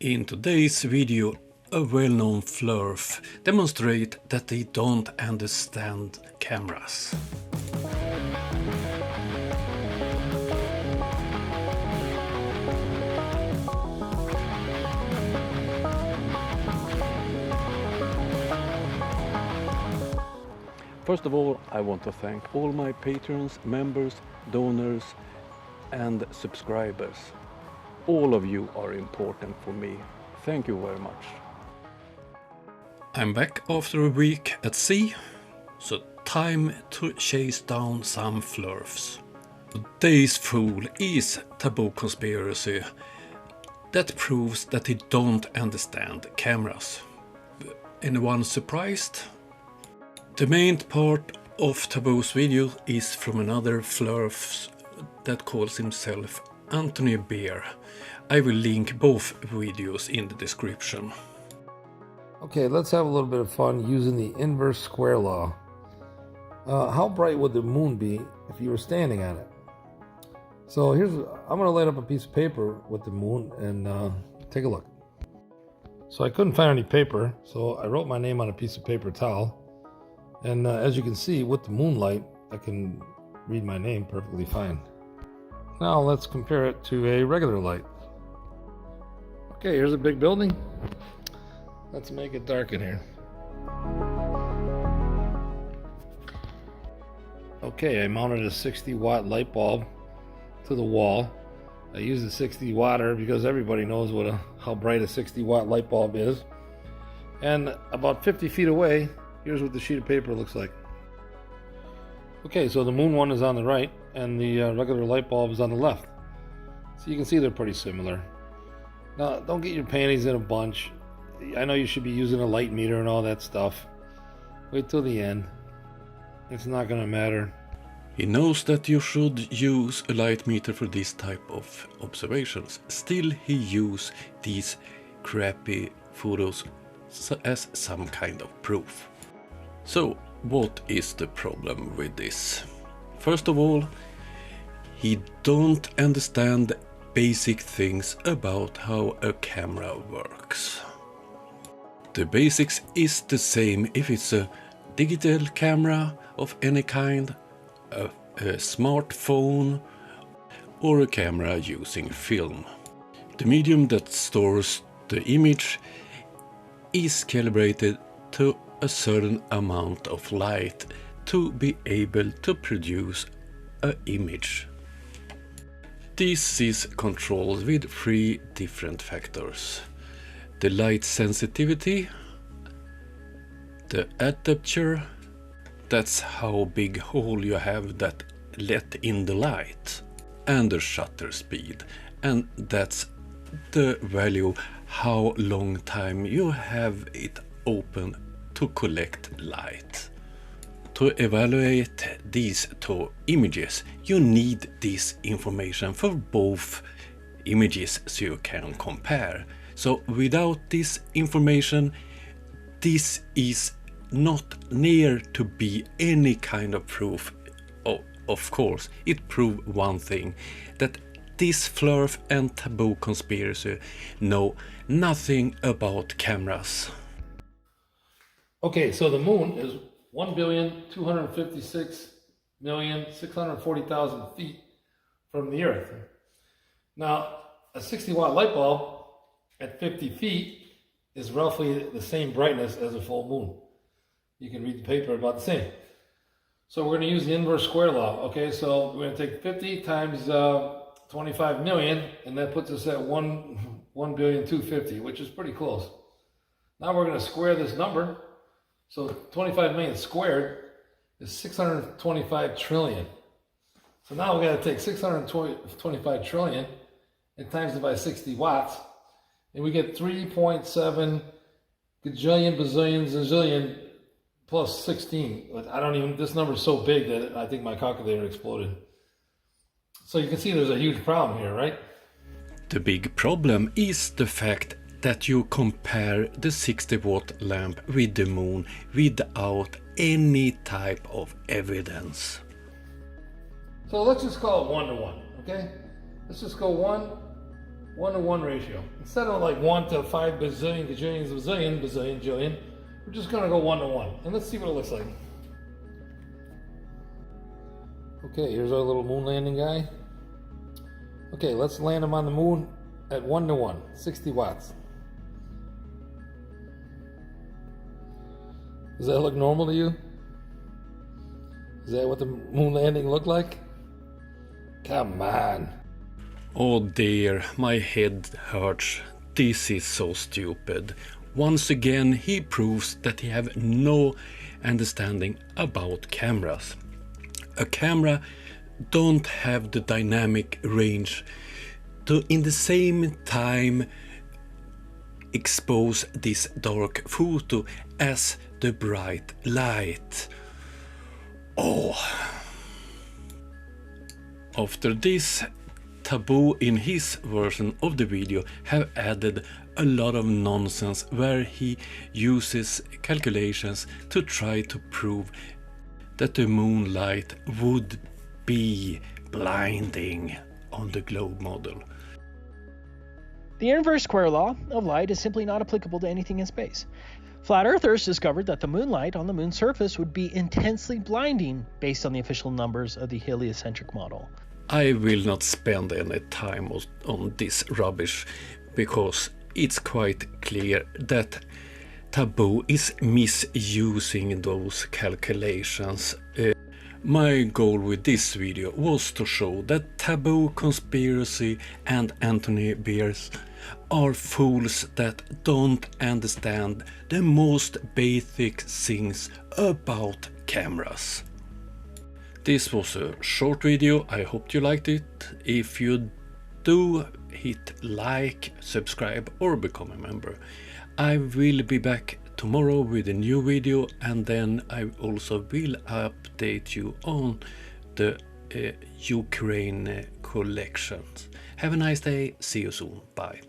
In today's video, a well-known flurf demonstrates that they don't understand cameras. First of all, I want to thank all my patrons, members, donors and subscribers. All of you are important for me. Thank you very much. I'm back after a week at sea, so time to chase down some flurfs. Today's fool is Taboo conspiracy that proves that they don't understand cameras. Anyone surprised? The main part of Taboo's video is from another flurf that calls himself Anthony Bear. I will link both videos in the description. Okay, let's have a little bit of fun using the inverse square law. How bright would the moon be if you were standing on it? So I'm going to light up a piece of paper with the moon and take a look. So I couldn't find any paper, so I wrote my name on a piece of paper towel. And as you can see, with the moonlight, I can read my name perfectly fine. Now let's compare it to a regular light. Okay, here's a big building. Let's make it dark in here. Okay, I mounted a 60-watt light bulb to the wall. I used a 60-watter because everybody knows how bright a 60-watt light bulb is. And about 50 feet away, here's what the sheet of paper looks like. Okay, so the moon one is on the right and the regular light bulb is on the left. So you can see they're pretty similar. Now, don't get your panties in a bunch. I know you should be using a light meter and all that stuff. Wait till the end. It's not gonna matter. He knows that you should use a light meter for this type of observations. Still, he uses these crappy photos as some kind of proof. So, what is the problem with this? First of all, he don't understand basic things about how a camera works. The basics is the same if it's a digital camera of any kind, a smartphone, or a camera using film. The medium that stores the image is calibrated to a certain amount of light to be able to produce an image. This is controlled with 3 different factors: the light sensitivity, the aperture, that's how big hole you have that let in the light, and the shutter speed, and that's the value how long time you have it open to collect light. To evaluate these 2 images, you need this information for both images so you can compare. So without this information, this is not near to be any kind of proof. Oh, of course, it proves one thing, that this flurf and Taboo conspiracy know nothing about cameras. Okay, so the moon is 1,256,640,000 feet from the Earth. Now, a 60-watt light bulb at 50 feet is roughly the same brightness as a full moon. You can read the paper about the same. So we're going to use the inverse square law. Okay, so we're going to take 50 times 25 million, and that puts us at 1,250,000, which is pretty close. Now we're going to square this number. So 25 million squared is 625 trillion. So now we got to take 625 trillion and times it by 60 watts, and we get 3.7 gajillion, bazillion, zillion plus 16. This number is so big that I think my calculator exploded. So you can see there's a huge problem here, right? The big problem is the fact that you compare the 60-watt lamp with the moon without any type of evidence. So let's just call it 1 to 1, okay? Let's just go 1 1-to-1 ratio. Instead of like 1 to 5 bazillion, gajillion, bazillion, bazillion, jillion, we're just gonna go 1-to-1. And let's see what it looks like. Okay, here's our little moon landing guy. Okay, let's land him on the moon at 1-to-1, 60 watts. Does that look normal to you? Is that what the moon landing looked like? Come on. Oh dear, my head hurts. This is so stupid. Once again, he proves that he have no understanding about cameras. A camera don't have the dynamic range to in the same time expose this dark photo as the bright light. Oh. After this, Taboo in his version of the video have added a lot of nonsense where he uses calculations to try to prove that the moonlight would be blinding on the globe model. The inverse square law of light is simply not applicable to anything in space. Flat Earthers discovered that the moonlight on the moon's surface would be intensely blinding based on the official numbers of the heliocentric model. I will not spend any time on this rubbish because it's quite clear that Taboo is misusing those calculations. My goal with this video was to show that Taboo, Conspiracy and Anthony Beers are fools that don't understand the most basic things about cameras. This was a short video, I hope you liked it. If you do, hit like, subscribe or become a member. I will be back tomorrow with a new video, and then I also will update you on the Ukraine collections. Have a nice day, see you soon, bye.